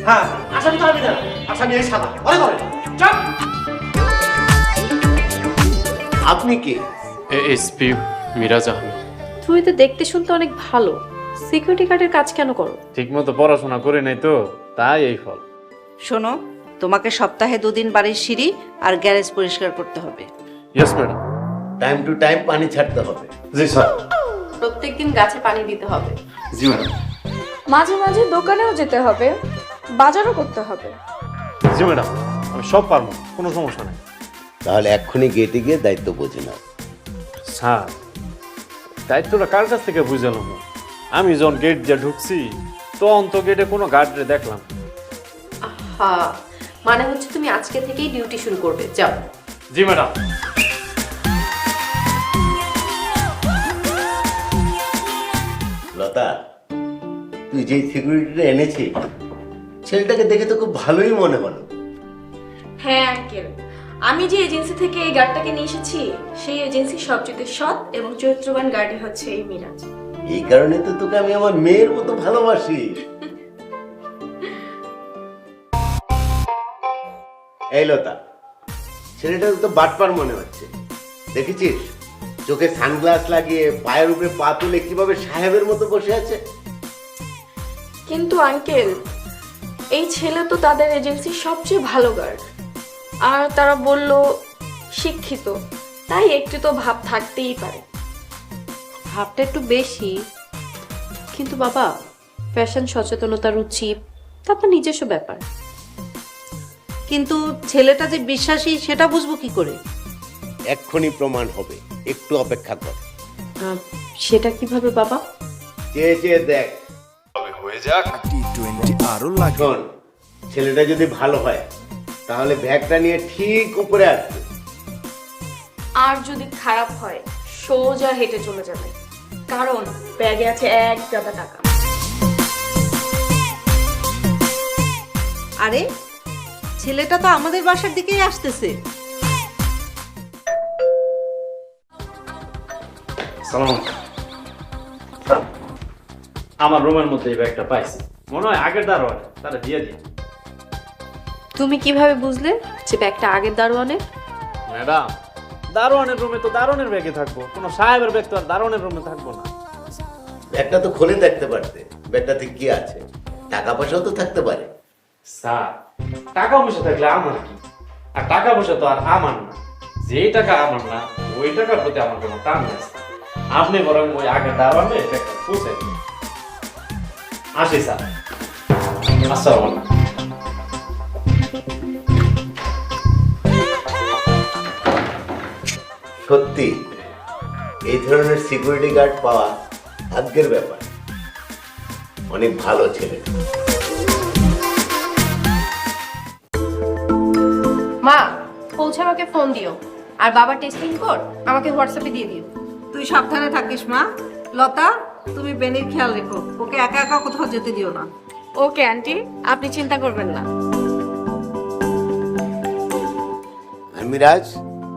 হ্যাঁ, আসামি তো আমি না, আসামি এই শালা। ওরে ধরে চল। আপনি কি? এসপি মিরাজ আহমেদ। তুমি তো দেখতে শুনতে অনেক ভালো, সিকিউরিটি গার্ডের কাজ কেন করো? ঠিকমতো পড়াশোনা করে নাই তো, তাই এই ফল। শোনো, তোমাকে সপ্তাহে 2 দিন বাড়ির সিঁড়ি আর গ্যারেজ পরিষ্কার করতে হবে। Yes madam. Time to time পানি ছাড়তে হবে। জি স্যার। প্রত্যেকদিন গাছে পানি দিতে হবে। জি ম্যাডাম। মাঝে মাঝে দোকানেও যেতে হবে, বাজারও করতে হবে। জি ম্যাডাম, আমি সব পারবো, কোনো সমস্যা নেই। তাহলে এক্ষুনি গেটে গিয়ে দায়িত্ব বুঝে নাও। স্যার, দায়িত্বটা কার কাছ থেকে বুঝালাম? আমি যখন গেট দিয়ে ঢুকছি তখন তো গেটে কোনো গার্ডরে দেখলাম। হ্যাঁ, মানে হচ্ছে তুমি আজকে থেকেই ডিউটি শুরু করবে, যাও। জি ম্যাডাম। লতা, তুই যে সিকিউরিটিটা এনেছিস ছেলেটাকে দেখে তো খুব ভালোই মনে হলো। হ্যাঁ আঙ্কেল, আমি যে এজেন্সি থেকে এই গার্ডটাকে নিয়ে এসেছি সেই এজেন্সির সবচেয়ে সৎ এবং চরিত্রবান গার্ডই হচ্ছে এই মিরাজ। এই কারণে তো তোকে আমি আমার মেয়ের মতো ভালোবাসি। এই লতা, ছেলেটা তো বাটপার মনে হচ্ছে। দেখেছিস চোখে সানগ্লাস লাগিয়ে পায়ের উপরে পা তুলে কিভাবে সাহেবের মতো বসে আছে। কিন্তু আঙ্কেল, এই ছেলে তো তাদের এজেন্সির সবচেয়ে ভালো গার্ড, আর তারা বলল শিক্ষিত, তাই একটু তো ভাব থাকতেই পারে। ভাবটা একটু বেশি, কিন্তু বাবা ফ্যাশন সচেতনতা, রুচি তারপর নিজস্ব ব্যাপার। কিন্তু ছেলেটা যে বিশ্বাসী সেটা বুঝবো কি করে? এক্ষুনি প্রমাণ হবে, একটু অপেক্ষা কর। সেটা কিভাবে বাবা? চেয়ে চেয়ে দেখ। হয়ে যাক। T20 আরো লাগে। শোন, ছেলেটা যদি ভালো হয় তাহলে ব্যাগটা নিয়ে ঠিক উপরে আসবে। আর যদি খারাপ হয় সোজা হেঁটে চলে যাবে, কারণ ব্যাগে আছে 1 গাদা টাকা। আরে ছেলেটা তো আমাদের বাসার দিকেই আসতেছে। সালাম। আমার রুমের মধ্যে এই ব্যাগটা পাইছি, মনে হয় আগের দারোয়ান, তারা দিয়ে দিই। তুমি কিভাবে বুঝলে যে ব্যাগটা আগের দারোয়ানের? ম্যাডাম, দারোয়ানের রুমে তো দারোয়ানের ব্যাগে থাকবো, কোনো সাহেবের ব্যাগ তো আর দারোয়ানের রুমে থাকবো না। ব্যাগটা তো খুলে দেখতে পারতে, ব্যাগটাতে কি আছে। টাকা পয়সাও তো থাকতে পারে। স্যার, টাকা পয়সা থাকলে আমার কি? আর টাকা পয়সা তো আর আমার না। যেই টাকা আমার না ওই টাকার প্রতি আমার কোনো টান নেই। আপনি বরং ওই আগের দারোয়ানে ব্যাগটা পৌঁছে দিন। আসি স্যার। আসসালামু আলাইকুম। সত্যি এই ধরনের সিকিউরিটি গার্ড পাওয়া ভাগ্যের ব্যাপার। অনেক ভালো ছেলে। মা, পৌঁছে আমাকে ফোন দিও, আর বাবা টেস্টিং কোড আমাকে হোয়াটসঅ্যাপে দিয়ে দিও। তুই সাবধানে থাকিস মা। লতা, তুমি বেনির খেয়াল রেখো, ওকে একা একা কোথাও যেতে দিও না। ওকে আন্টি, আপনি চিন্তা করবেন না। আর মিরাজ,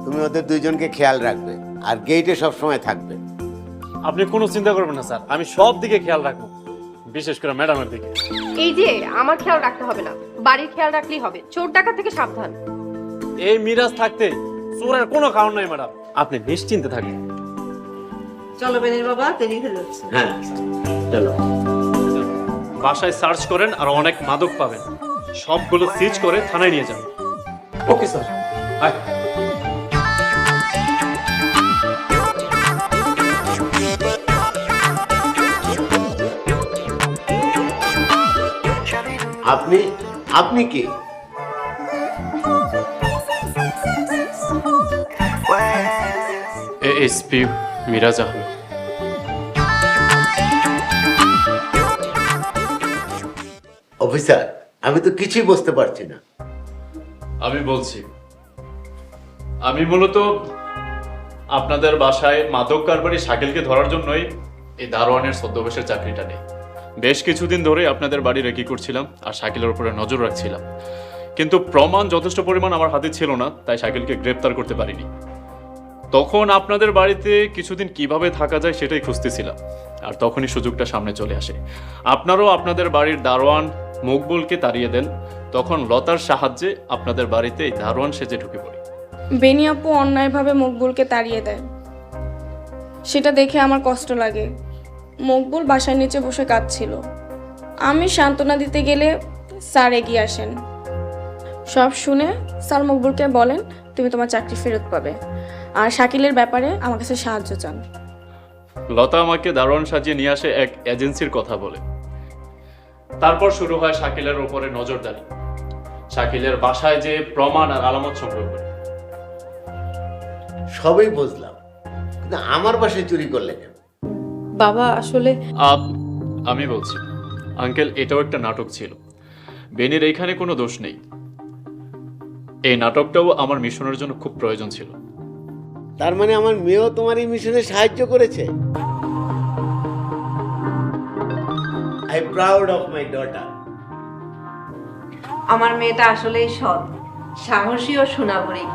তুমি ওদের দুইজনকে খেয়াল রাখবে আর গেটে সবসময় থাকবে। আপনি কোনো চিন্তা করবেন না স্যার, আমি সব দিকে খেয়াল রাখবো, বিশেষ করে ম্যাডামের দিকে। এই যে আমার খেয়াল রাখতে হবে না, বাড়ির খেয়াল রাখলেই হবে। চোর ডাকাত থেকে সাবধান। এই মিরাজ থাকতে চোরের কোনো কারণ নাই ম্যাডাম, আপনি নিশ্চিন্তে থাকবেন। চলো বেনির বাবা, দেরি হয়ে যাচ্ছে। হ্যাঁ চলো। বাসায় সার্চ করেন আর অনেক মাদক পাবেন, সবগুলো সিজ করে থানায় নিয়ে যান। Okay sir. আপনি আপনি কি? এসপি মিরাজ আহমেদ। অফিসার, আমি তো কিছুই বুঝতে পারছি না। আমি বলছি, আমি মূলত আপনাদের বাসায় মাদক কারবারি শাকিলকে ধরার জন্যই এই দারোয়ানের ছদ্মবেশের চাকরিটা নেই। বেশ কিছুদিন ধরে আপনাদের বাড়ি রেকি করছিলাম আর শাকিলের উপরে নজর রাখছিলাম, কিন্তু প্রমাণ যথেষ্ট পরিমাণ আমার হাতে ছিল না, তাই শাকিলকে গ্রেপ্তার করতে পারিনি। তখন আপনাদের বাড়িতে কিছুদিন কিভাবে থাকা যায় সেটাই খুঁজতেছিলাম, আর তখনই সুযোগটা সামনে চলে আসে। আপনারও আপনাদের বাড়ির দারোয়ান মকবুলকে তাড়িয়ে দেন, তখন লতার সাহায্যে আপনাদের বাড়িতে এই দারোয়ান সেজে ঢুকে পড়ি। বেনি আপু অন্যায়ভাবে মকবুলকে তাড়িয়ে দেয়, সেটা দেখে আমার কষ্ট লাগে। মকবুল বাসার নিচে বসে কাঁদছিল। আমি সান্ত্বনা দিতে গেলে স্যার এগিয়ে আসেন। সব শুনে স্যার মকবুলকে বলেন, তুমি তোমার চাকরি ফেরত পাবে, আর শাকিলের ব্যাপারে আমার কাছে সাহায্য চান। লতা আমাকে দারোয়ান সাজিয়ে নিয়ে আসে এক এজেন্সির কথা বলে। তারপর শুরু হয় শাকিলের উপরে নজরদারি। শাকিলের বাসায় যে প্রমাণ আর আলামত সংগ্রহ করে। সবই বুঝলাম, কিন্তু আমার বাসায় চুরি করলে কেন? বাবা আসলে আমি বলছি আঙ্কেল, এটাও একটা নাটক ছিল। বেনির এইখানে কোনো দোষ নেই। এই নাটকটাও আমার মিশনের জন্য খুব প্রয়োজন ছিল। তার মানে আমার মেয়েও তোমার এই মিশনে সাহায্য করেছে। I proud of my daughter. আমার মেয়েটা আসলেই সৎ, সাহসী ও সুনাগরিক।